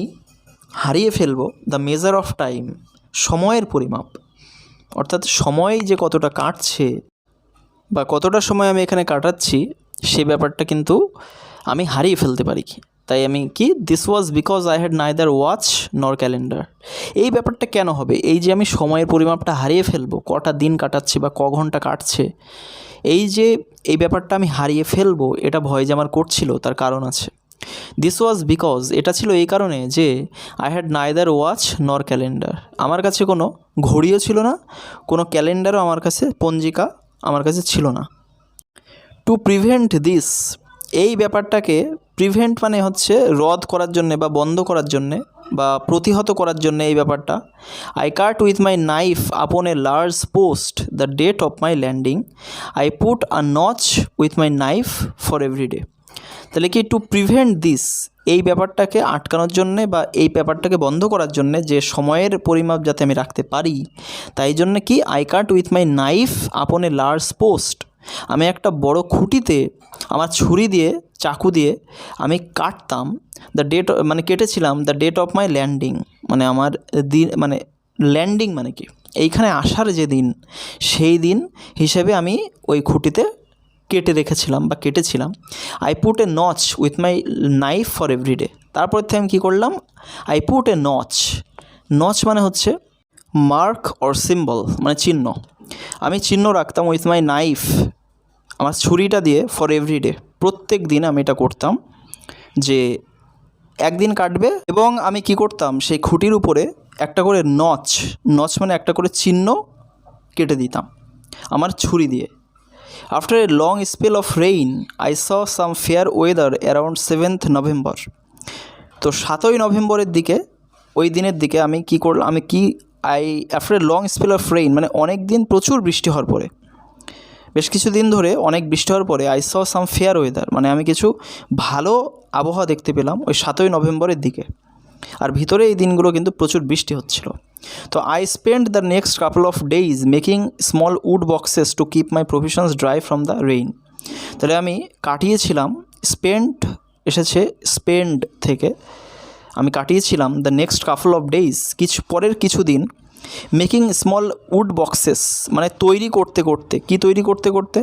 হারিয়ে ফেলব দ্য মেজার অফ টাইম সময়ের পরিমাপ, অর্থাৎ সময় যে কতটা কাটছে বা কতটা সময় আমি এখানে কাটাচ্ছি সে ব্যাপারটা কিন্তু আমি হারিয়ে ফেলতে পারি। তাই আমি কি, this was because I had neither watch নর ক্যালেন্ডার। এই ব্যাপারটা কেন হবে? এই যে আমি সময়ের পরিমাপটা হারিয়ে ফেলবো, কটা দিন কাটাচ্ছি বা ক ঘন্টা কাটছে, এই ব্যাপারটা আমি হারিয়ে ফেলবো, এটা ভয় যে আমার করছিল, তার কারণ আছে। দিস ওয়াজ বিকজ এটা ছিল এই কারণে যে আই হ্যাড নাইদার ওয়াচ নর ক্যালেন্ডার, আমার কাছে কোনো ঘড়িও ছিল না, কোনো ক্যালেন্ডারও আমার কাছে, পঞ্জিকা আমার কাছে ছিল না। টু প্রিভেন্ট দিস, এই ব্যাপারটাকে প্রিভেন্ট মানে হচ্ছে রদ করার জন্যে বা বন্ধ করার জন্যে বা প্রতিহত করার জন্যে এই ব্যাপারটা, I cut with my knife upon a large post the date of my landing, I put a notch with my knife for every day. তাহলে কি, টু প্রিভেন্ট দিস এই ব্যাপারটাকে আটকানোর জন্যে বা এই ব্যাপারটাকে বন্ধ করার জন্যে, যে সময়ের পরিমাপ যাতে আমি রাখতে পারি, তাই জন্য কি I cut with my knife upon a large post, আমি একটা বড় খুঁটিতে আমার ছুরি দিয়ে, চাকু দিয়ে আমি কাটতাম, দ্য ডেট মানে কেটেছিলাম, the date of my landing মানে আমার দিন, মানে ল্যান্ডিং মানে কি এইখানে আসার যে দিন, সেই দিন হিসেবে আমি ওই খুঁটিতে কেটে রেখেছিলাম বা কেটেছিলাম। I put a notch with my knife for every day. তারপর থেকে আমি কী করলাম? আই পুট এ নচ মানে হচ্ছে মার্ক অর সিম্বল মানে চিহ্ন, আমি চিহ্ন রাখতাম উইথ মাই নাইফ, আমার ছুরিটা দিয়ে, ফর এভরিডে, প্রত্যেক দিন আমি এটা করতাম যে একদিন কাটবে এবং আমি কি করতাম সেই খুঁটির উপরে একটা করে নচ মানে একটা করে চিহ্ন কেটে দিতাম আমার ছুরি দিয়ে। After a long spell of rain I saw some fair weather around 7th November. তো 7ই নভেম্বরের দিকে, ওই দিনের দিকে আমি কি করলাম, after a long spell of rain মানে অনেক দিন প্রচুর বৃষ্টি হওয়ার পরে, বেশ কিছু দিন ধরে অনেক বৃষ্টি হওয়ার পরে I saw some fair weather মানে আমি কিছু ভালো আবহাওয়া দেখতে পেলাম ওই 7ই নভেম্বরের দিকে। আর ভিতরে এই দিনগুলো কিন্তু প্রচুর বৃষ্টি হচ্ছিল। তো I spend the next couple of days making small wood boxes to keep my provisions dry from the rain. তাহলে আমি কাটিয়েছিলাম, এসেছে স্পেন্ড থেকে, আমি কাটিয়েছিলাম the next couple of days পরের কিছু দিন মেকিং স্মল উড বক্সেস মানে তৈরি করতে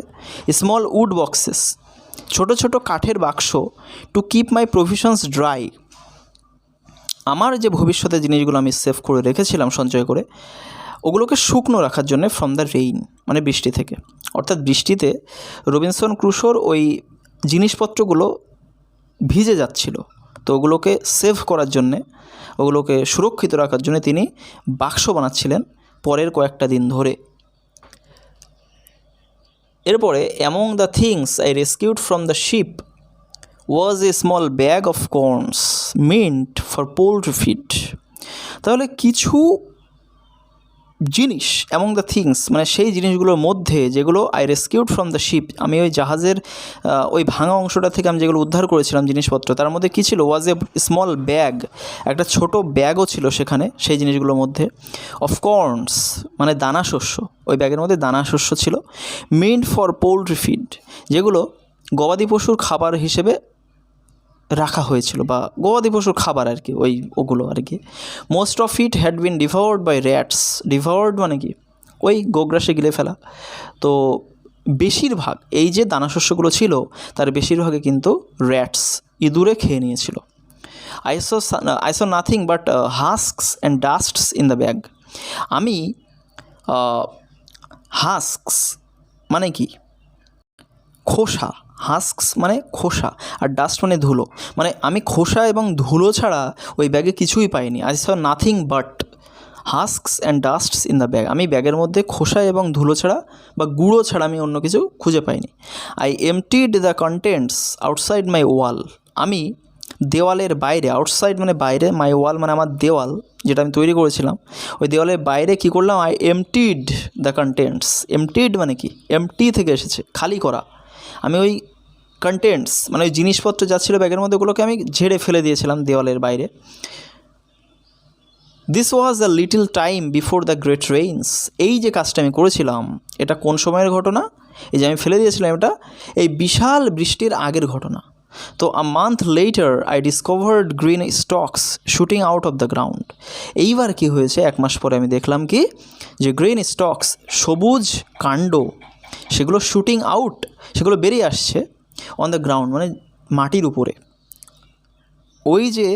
স্মল উড বক্সেস ছোট ছোট কাঠের বাক্স two keep my provisions dry, আমার যে ভবিষ্যতে জিনিসগুলো আমি সেভ করে রেখেছিলাম সঞ্চয় করে ওগুলোকে শুকনো রাখার জন্য ফ্রম দ্য রেইন মানে বৃষ্টি থেকে। অর্থাৎ বৃষ্টিতে রবিনসন ক্রুশোর ওই জিনিসপত্রগুলো ভিজে যাচ্ছিল, তো ওগুলোকে সেভ করার জন্যে, ওগুলোকে সুরক্ষিত রাখার জন্য তিনি বাক্স বানাচ্ছিলেন পরের কয়েকটা দিন ধরে। এরপরে among the things I rescued from the ship was a small bag of corns meant for poultry feed. তাহলে কিছু জিনিস অ্যামং দ্য থিংস মানে সেই জিনিসগুলোর মধ্যে যেগুলো I rescued from the ship, আমি ওই জাহাজের ওই ভাঙা অংশটা থেকে আমি যেগুলো উদ্ধার করেছিলাম জিনিসপত্র, তার মধ্যে কী ছিল, ওয়াজ এ স্মল ব্যাগ, একটা ছোট ব্যাগও ছিল সেখানে সেই জিনিসগুলোর মধ্যে, অফ কর্নস মানে দানা শস্য, ওই ব্যাগের মধ্যে দানা শস্য ছিল, মিন্ট ফর পোল্ট্রি ফিড যেগুলো গবাদি পশুর খাবার হিসেবে রাখা হয়েছিল বা গবাদি পশুর খাবার আর কি, ওগুলো আর কি। Most of it had been devoured by rats, devoured মানে কি ওই গোগ্রাসে গিলে ফেলা। তো বেশিরভাগ এই যে দানাশস্যগুলো ছিল তার বেশিরভাগে কিন্তু র্যাটস ইঁদুরে খেয়ে নিয়েছিল। I saw nothing but husks and dusts in the bag. আমি হাস্কস মানে কি খোসা, হাস্কস মানে খোসা আর ডাস্ট মানে ধুলো, মানে আমি খোসা এবং ধুলো ছাড়া ওই ব্যাগে কিছুই পাইনি। I saw nothing but husks and dusts in the bag. আমি ব্যাগের মধ্যে খোসা এবং ধুলো ছাড়া বা গুঁড়ো ছাড়া আমি অন্য কিছু খুঁজে পাইনি। I emptied the contents outside my wall. আমি দেওয়ালের বাইরে, আউটসাইড মানে বাইরে, মাই ওয়াল মানে আমার দেওয়াল যেটা আমি তৈরি করেছিলাম, ওই দেওয়ালের বাইরে কী করলাম, আই এমটিড দ্য কন্টেন্টস। এমটিড মানে কি, এমটি থেকে এসেছে খালি করা। আমি ওই কন্টেন্টস মানে ওই জিনিসপত্র যা ছিল ব্যাগের মধ্যে ওগুলোকে আমি ঝেড়ে ফেলে দিয়েছিলাম দেওয়ালের বাইরে। This was a little time before the great rains. এই যে কাজটা আমি করেছিলাম এটা কোন সময়ের ঘটনা, এই যে আমি ফেলে দিয়েছিলাম এটা এই বিশাল বৃষ্টির আগের ঘটনা। তো a month letter I discovered green stocks shooting out of the ground. এইবার কি হয়েছে, এক মাস পরে আমি দেখলাম কি যে গ্রিন স্টকস সবুজ কাণ্ড সেগুলো শুটিং আউট, সেগুলো বেরিয়ে আসছে অন দ্য গ্রাউন্ড মানে মাটির উপরে। ওই যে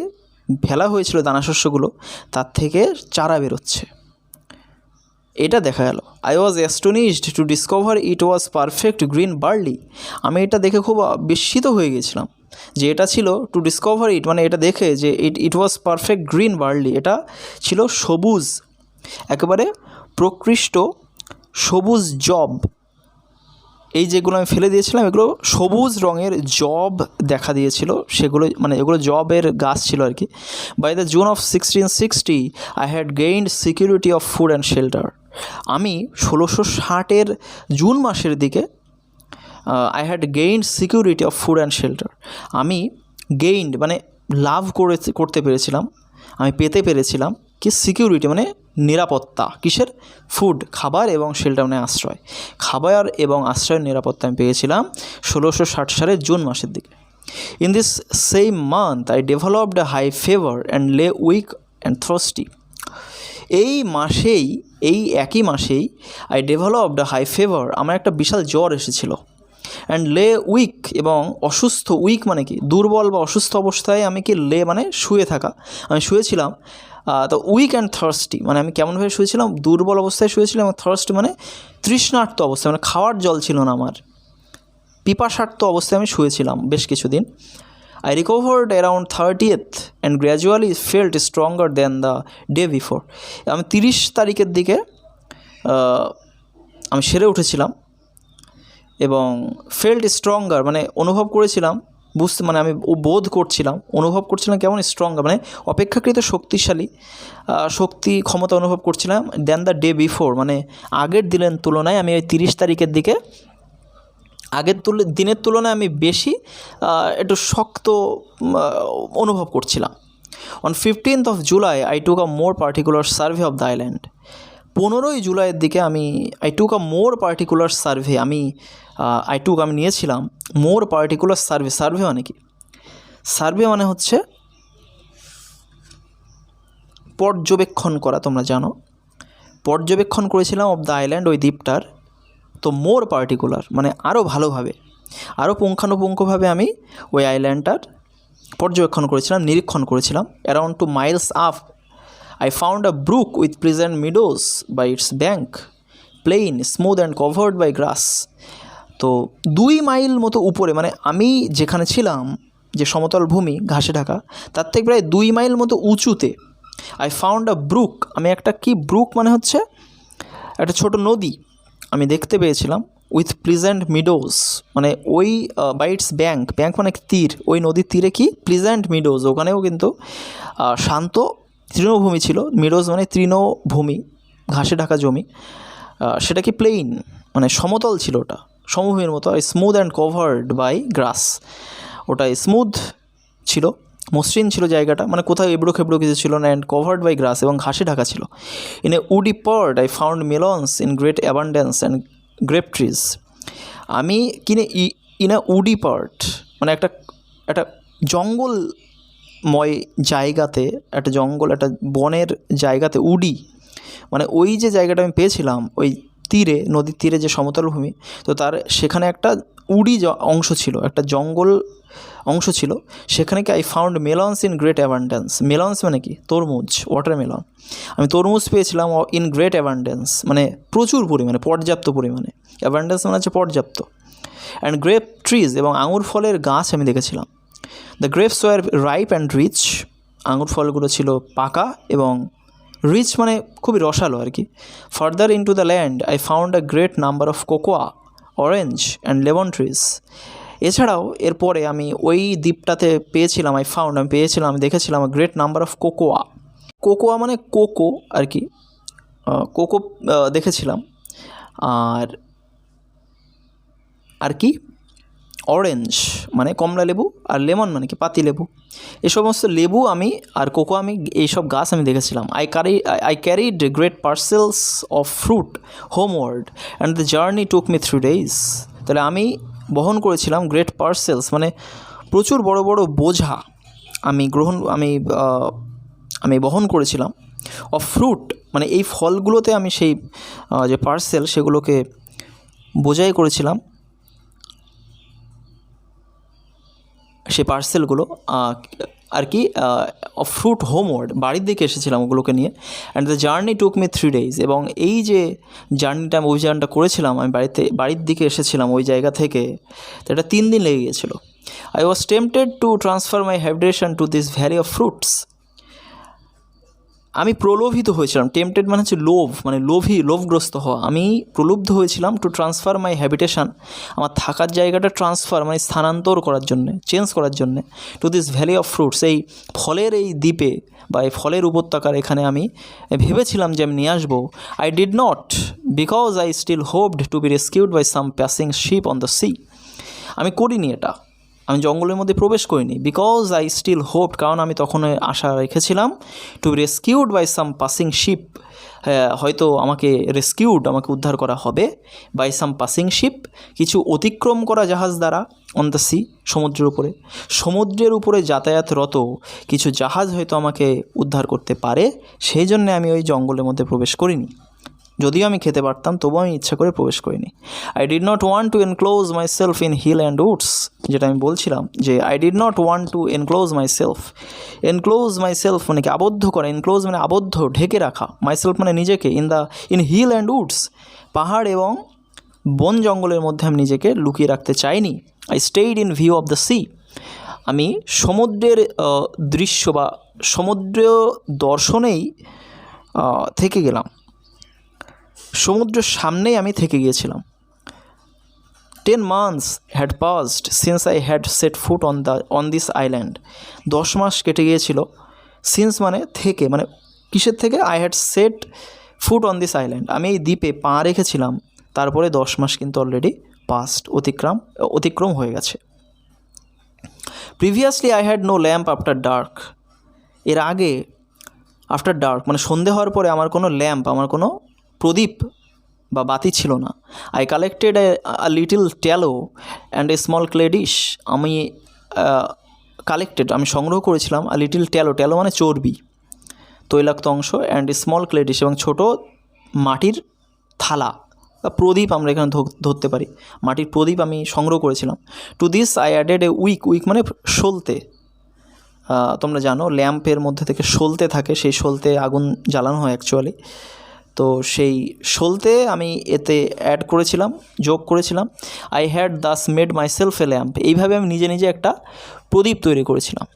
ফেলা হয়েছিল দানাশস্যগুলো তার থেকে চারা বেরোচ্ছে, এটা দেখা গেল। I was astonished to discover it was perfect green barley. আমি এটা দেখে খুব বিস্মিত হয়ে গেছিলাম যে এটা ছিল, টু ডিসকভার ইট মানে এটা দেখে যে ইট ওয়াজ পারফেক্ট গ্রিন বার্লি, এটা ছিল সবুজ, একেবারে প্রকৃষ্ট সবুজ জব। এই যেগুলো আমি ফেলে দিয়েছিলাম এগুলো সবুজ রঙের জব দেখা দিয়েছিল, সেগুলো মানে এগুলো জবের গাছ ছিল আর কি। By the June of 1660 I had gained security of food and shelter. আমি 1660 জুন মাসের দিকে I had gained security of food and shelter, আমি গেইনড মানে লাভ করতে পেরেছিলাম, আমি পেতে পেরেছিলাম কি সিকিউরিটি মানে নিরাপত্তা, কিসের, ফুড খাবার এবং শেল্টার মানে আশ্রয়, খাবার এবং আশ্রয়ের নিরাপত্তা আমি পেয়েছিলাম 1660 সালের জুন মাসের দিকে। In this same month I developed a high fever and lay weak and thirsty. এই একই মাসেই I developed a high fever, আমার একটা বিশাল জ্বর এসেছিল, অ্যান্ড লে উইক এবং অসুস্থ, উইক মানে কি দুর্বল বা অসুস্থ অবস্থায়, আমি কি লে মানে শুয়ে থাকা, আমি শুয়েছিলাম তো উইক অ্যান্ড থার্স্টি, মানে আমি কেমনভাবে শুয়েছিলাম, দুর্বল অবস্থায় শুয়েছিলাম, এবং থার্স্টি মানে তৃষ্ণার্ত অবস্থায়, মানে খাওয়ার জল ছিল না আমার, পিপাসার্ত অবস্থায় আমি শুয়েছিলাম বেশ কিছুদিন। I recovered around 30th and gradually felt stronger than the day before. আমি 30 তারিখের দিকে আমি সেরে উঠেছিলাম এবং ফেল্ট স্ট্রঙ্গার মানে অনুভব করেছিলাম, বুঝতে মানে আমি বোধ করছিলাম, অনুভব করছিলাম কেমন স্ট্রঙ্গার মানে অপেক্ষাকৃত শক্তিশালী শক্তি ক্ষমতা অনুভব করছিলাম দেন দ্য ডে বিফোর, মানে আগের দিনের তুলনায় আমি ওই 30 তারিখের দিকে দিনের তুলনায় আমি বেশি একটু শক্ত অনুভব করছিলাম। On 15th of July I took a more particular survey of the island. 15ই জুলাইয়ের দিকে আমি I took a more particular survey, আমি নিয়েছিলাম more particular survey। সার্ভে মানে কি? সার্ভে মানে হচ্ছে পর্যবেক্ষণ করা, তোমরা জানো। পর্যবেক্ষণ করেছিলাম অফ দ্য আইল্যান্ড, ওই দ্বীপটার। তো মোর পার্টিকুলার মানে আরও ভালোভাবে, আরও পুঙ্খানুপুঙ্খভাবে আমি ওই আইল্যান্ডটার পর্যবেক্ষণ করেছিলাম, নিরীক্ষণ করেছিলাম। Around 2 miles up I found a brook with pleasant meadows by its bank, plain, smooth and covered by grass. তো 2 মাইল মতো উপরে, মানে আমি যেখানে ছিলাম, যে সমতল ভূমি ঘাসে ঢাকা, তার থেকে প্রায় 2 মাইল মতো উঁচুতে I found a brook, আমি একটা কি ব্রুক মানে হচ্ছে একটা ছোট নদী আমি দেখতে পেয়েছিলাম, উইথ প্লিজেন্ট মিডোজ মানে ওই বাইটস ব্যাঙ্ক, ব্যাঙ্ক মানে তীর, ওই নদীর তীরে কি প্লিজেন্ট মিডোজ, ওখানেও কিন্তু শান্ত তৃণভূমি ছিল। মিডোজ মানে তৃণভূমি, ঘাসে ঢাকা জমি, সেটা কি প্লেইন মানে সমতল ছিল, ওটা সমভূমির মতো। আর স্মুথ অ্যান্ড কভার্ড বাই গ্রাস, ওটা স্মুথ ছিল, মসৃণ ছিল জায়গাটা, মানে কোথাও এবড়ো খেবড়ো কিছু ছিল না। অ্যান্ড কভার্ড বাই গ্রাস, এবং ঘাসে ঢাকা ছিল। In a woody part I found melons in great abundance and grape trees. আমি ইন এ উডি পার্ট মানে একটা জঙ্গলময় জায়গাতে, একটা জঙ্গল, একটা বনের জায়গাতে, উডি মানে ওই যে জায়গাটা আমি পেয়েছিলাম, ওই তীরে, নদীর তীরে যে সমতল ভূমি, তো তার সেখানে একটা উডি অংশ ছিল, একটা জঙ্গল অংশ ছিল, সেখানে কি I found melons in great abundance. Melons মানে কি? তরমুজ, ওয়াটারমেলন। আমি তরমুজ পেয়েছিলাম ইন গ্রেট অ্যাবান্ডেন্স মানে প্রচুর পরিমাণে, পর্যাপ্ত পরিমাণে। অ্যাবান্ডেন্স মানে হচ্ছে পর্যাপ্ত। অ্যান্ড গ্রেপ ট্রিজ, এবং আঙুর ফলের গাছ আমি দেখেছিলাম। The grapes were ripe and rich, আঙুর ফলগুলো ছিল পাকা এবং রিচ মানে খুবই রসালো আর কি। Further in to the land I found a great number of cocoa, orange and lemon trees. এছাড়াও এরপরে আমি ওই দ্বীপটাতে পেয়েছিলাম, আমি দেখেছিলাম great number of cocoa. Cocoa মানে কোকো আর কি, কোকো দেখেছিলাম। আর কি অরেঞ্জ মানে কমলা লেবু, আর লেমন মানে কি পাতি লেবু। এই সমস্ত লেবু আমি আর কোকো আমি এইসব গাছ আমি দেখেছিলাম। I carried great parcels of fruit হোমওয়ার্ড and the journey took me 3 days। তাহলে আমি বহন করেছিলাম গ্রেট পার্সেলস মানে প্রচুর বড় বড় বোঝা আমি বহন করেছিলাম। অফ ফ্রুট মানে এই ফলগুলোতে আমি সেই যে পার্সেল সেগুলোকে বোঝাই করেছিলাম, সেই পার্সেলগুলো আর কি অফ ফ্রুট হোমওয়ার্ড, বাড়ির দিকে এসেছিলাম ওগুলোকে নিয়ে। And the journey took me 3 days, এবং এই যে জার্নিটা আমি অভিযানটা করেছিলাম, আমি বাড়ির দিকে এসেছিলাম ওই জায়গা থেকে, তো এটা 3 দিন লেগে গিয়েছিলো। I was tempted to transfer my habitation to this valley of fruits. আমি প্রলোভিত হয়েছিলাম, টেম্পটেড মানে হচ্ছে লোভ, মানে লোভগ্রস্ত হওয়া। আমি প্রলুব্ধ হয়েছিলাম টু ট্রান্সফার মাই হ্যাবিটেশন, আমার থাকার জায়গাটা ট্রান্সফার মানে স্থানান্তর করার জন্যে, চেঞ্জ করার জন্যে, to this valley of fruits, এই ফলের এই দ্বীপে বা এই ফলের উপত্যকার এখানে আমি ভেবেছিলাম যে আমি নিয়ে আসবো। I did not because I still hoped to be rescued by some passing ship on the sea. আমি করিনি এটা, আমি জঙ্গলের মধ্যে প্রবেশ করিনি। বিকজ আই স্টিল হোপড, কারণ আমি তখন আশা রেখেছিলাম to rescued by some passing ship, হয়তো আমাকে উদ্ধার করা হবে, বাই সাম পাসিং শিপ কিছু অতিক্রম করা জাহাজ দ্বারা, অন দ্য সি সমুদ্রের উপরে যাতায়াতরত কিছু জাহাজ হয়তো আমাকে উদ্ধার করতে পারে, সেই জন্যে আমি ওই জঙ্গলের মধ্যে প্রবেশ করিনি। যদিও আমি খেতে পারতাম, তবুও আমি ইচ্ছা করে প্রবেশ করিনি। I did not want to enclose myself in hill and woods, যেটা আমি বলছিলাম যে I did not want to enclose myself. Enclose myself মানে কি আবদ্ধ করা, এনক্লোজ মানে আবদ্ধ, ঢেকে রাখা, মাই সেলফ মানে নিজেকে, ইন হিল অ্যান্ড উডস, পাহাড় এবং বন জঙ্গলের মধ্যে আমি নিজেকে লুকিয়ে রাখতে চাইনি। I stayed in view of the sea, আমি সমুদ্রের দৃশ্য বা সমুদ্র দর্শনেই থেকে গেলাম, সমুদ্রের সামনেই আমি থেকে গিয়েছিলাম। 10 months had passed since I had set foot on this island. 10 মাস কেটে গিয়েছিল। সিন্স মানে থেকে, মানে কিসের থেকে? I had set foot on this island, আমি এই দ্বীপে পা রেখেছিলাম। তারপরে 10 মাস কিন্তু অলরেডি পাস্ট, অতিক্রম হয়ে গেছে। Previously I had no lamp after dark, এর আগে আফটার ডার্ক মানে সন্ধে হওয়ার পরে আমার কোনো ল্যাম্প, আমার কোনো প্রদীপ বা বাতি ছিল না। I collected a little tallow and a small clay dish, আমি আমি সংগ্রহ করেছিলাম আ লিটল ট্যালো মানে চর্বি, তৈলাক্ত অংশ, and a small clay dish এবং ছোটো মাটির থালা বা প্রদীপ আমরা এখানে ধরতে পারি, মাটির প্রদীপ আমি সংগ্রহ করেছিলাম। To this I added a wick মানে সলতে, তোমরা জানো ল্যাম্পের মধ্যে থেকে সলতে থাকে, সেই সলতে আগুন জ্বালানো হয় অ্যাকচুয়ালি। তো সেই সলতে আমি এতে যোগ করেছিলাম। I had Das made my self A lamp, এইভাবে আমি নিজে নিজে একটা প্রদীপ তৈরি করেছিলাম।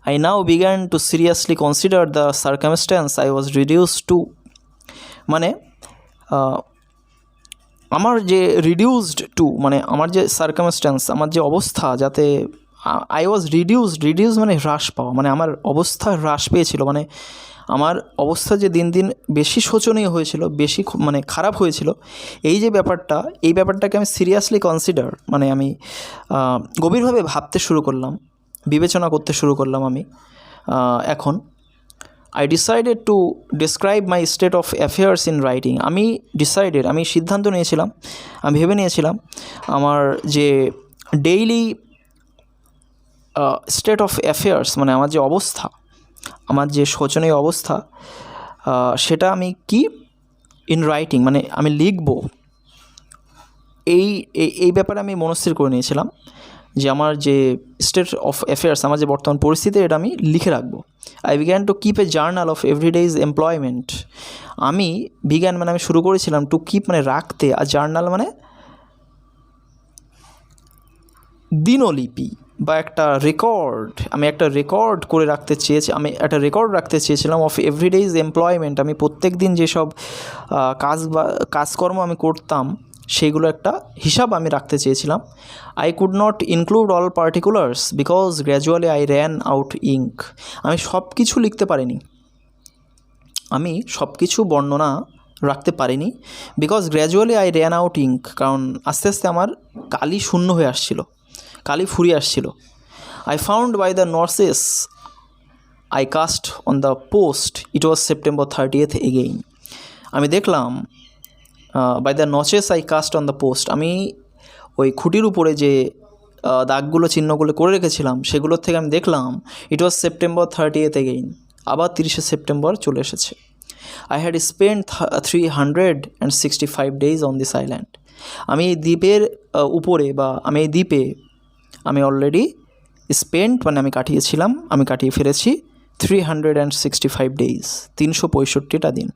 I now began to seriously consider the circumstance I was reduce to, মানে আমার যে রিডিউসড টু মানে আমার যে সার্কামস্ট্যান্স, আমার যে অবস্থা, যাতে আই ওয়াজ রিডিউস মানে হ্রাস পাওয়া, মানে আমার অবস্থা হ্রাস পেয়েছিল, মানে আমার অবস্থা যে দিন দিন বেশি শোচনীয় হয়েছিল, বেশি মানে খারাপ হয়েছিল, এই ব্যাপারটাকে আমি সিরিয়াসলি কনসিডার মানে আমি গভীরভাবে ভাবতে শুরু করলাম, বিবেচনা করতে শুরু করলাম আমি এখন। I decided to describe my state of affairs in writing, আমি সিদ্ধান্ত নিয়েছিলাম, আমি ভেবে নিয়েছিলাম আমার যে ডেইলি স্টেট অফ অ্যাফেয়ার্স মানে আমার যে অবস্থা, আমার যে শোচনীয় অবস্থা, সেটা আমি ইন রাইটিং মানে আমি লিখব, এই ব্যাপারে আমি মনস্থির করে নিয়েছিলাম যে আমার যে স্টেট অফ অ্যাফেয়ার্স, আমার যে বর্তমান পরিস্থিতি, এটা আমি লিখে রাখবো। I began to keep a journal of every day's employment, আমি শুরু করেছিলাম টু কিপ মানে রাখতে, আর জার্নাল মানে দিনলিপি বা একটা রেকর্ড, আমি একটা রেকর্ড রাখতে চেয়েছিলাম অফ এভরিডেজ এমপ্লয়মেন্ট, আমি প্রত্যেক দিন যেসব কাজকর্ম আমি করতাম সেইগুলো একটা হিসাব আমি রাখতে চেয়েছিলাম। I could not include all particulars because gradually I ran out ink, আমি সব কিছু লিখতে পারিনি, আমি সব কিছু বর্ণনা রাখতে পারিনি। Because gradually I ran out ink, কারণ আস্তে আস্তে আমার কালি শূন্য হয়ে আসছিল, কালি ফুরিয়ে আসছিল। I found by the notches I cut on the post it was September 30th again, আমি দেখলাম by the notches I cut on the post, আমি ওই খুঁটির উপরে যে দাগগুলো চিহ্নগুলো করে রেখেছিলাম সেগুলোর থেকে আমি দেখলাম ইট ওয়াজ September 30th এগেইন, আবার 30শে সেপ্টেম্বর চলে এসেছে। I had spend 365 days on this island, আমি এই দ্বীপের উপরে বা আমি এই দ্বীপে আমি অলরেডি মানে আমি কাটিয়ে ফেলেছি 365 days, 365টা দিন,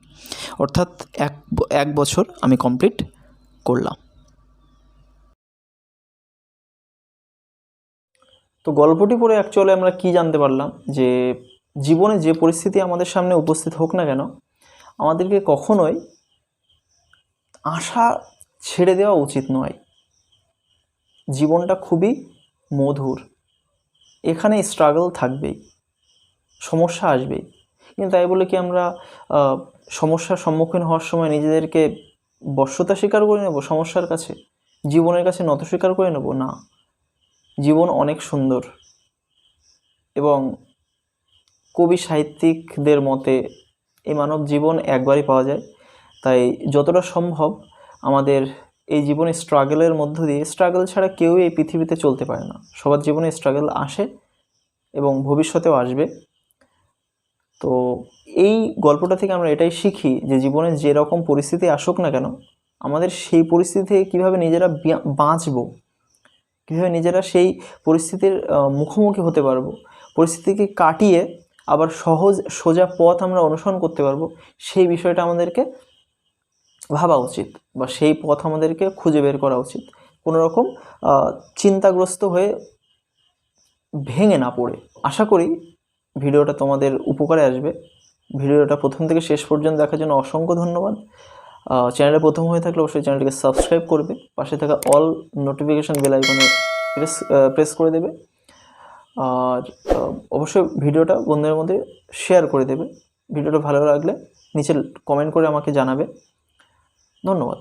অর্থাৎ এক বছর আমি কমপ্লিট করলাম। তো গল্পটি পড়ে অ্যাকচুয়ালি আমরা কি জানতে পারলাম, যে জীবনে যে পরিস্থিতি আমাদের সামনে উপস্থিত হোক না কেন, আমাদেরকে কখনোই আশা ছেড়ে দেওয়া উচিত নয়। জীবনটা খুবই মধুর, এখানে স্ট্রাগল থাকবেই, সমস্যা আসবেই, কিন্তু তাই বলে কি আমরা সমস্যার সম্মুখীন হওয়ার সময় নিজেদেরকে বশ্যতা স্বীকার করে নেব, সমস্যার কাছে, জীবনের কাছে নত স্বীকার করে নেব? না, জীবন অনেক সুন্দর, এবং কবি সাহিত্যিকদের মতে এই মানব জীবন একবারই পাওয়া যায়, তাই যতটা সম্ভব আমাদের এই জীবনে স্ট্রাগলের মধ্য দিয়ে, স্ট্রাগল ছাড়া কেউই এই পৃথিবীতে চলতে পারে না, সবার জীবনে স্ট্রাগল আসে এবং ভবিষ্যতেও আসবে। তো এই গল্পটা থেকে আমরা এটাই শিখি যে জীবনে যেরকম পরিস্থিতি আসুক না কেন, আমাদের সেই পরিস্থিতি থেকে কীভাবে নিজেরা বাঁচবো, কীভাবে নিজেরা সেই পরিস্থিতির মুখোমুখি হতে পারবো, পরিস্থিতিকে কাটিয়ে আবার সহজ সোজা পথ আমরা অনুসরণ করতে পারবো, সেই বিষয়টা আমাদেরকে ভাবা উচিত বা সেই পথ আমাদেরকে খুঁজে বের করা উচিত, কোনো রকম চিন্তাগ্রস্ত হয়ে ভেঙে না পড়ে। আশা করি ভিডিওটা তোমাদের উপকারে আসবে। ভিডিওটা প্রথম থেকে শেষ পর্যন্ত দেখার জন্য অসংখ্য ধন্যবাদ। চ্যানেলে প্রথম হয়ে থাকলে অবশ্যই চ্যানেলটিকে সাবস্ক্রাইব করবে, পাশে থাকা অল নোটিফিকেশান বেল আইকনে প্রেস করে দেবে, আর অবশ্যই ভিডিওটা বন্ধুদের মধ্যে শেয়ার করে দেবে। ভিডিওটা ভালো লাগলে নিচে কমেন্ট করে আমাকে জানাবে। ধন্যবাদ।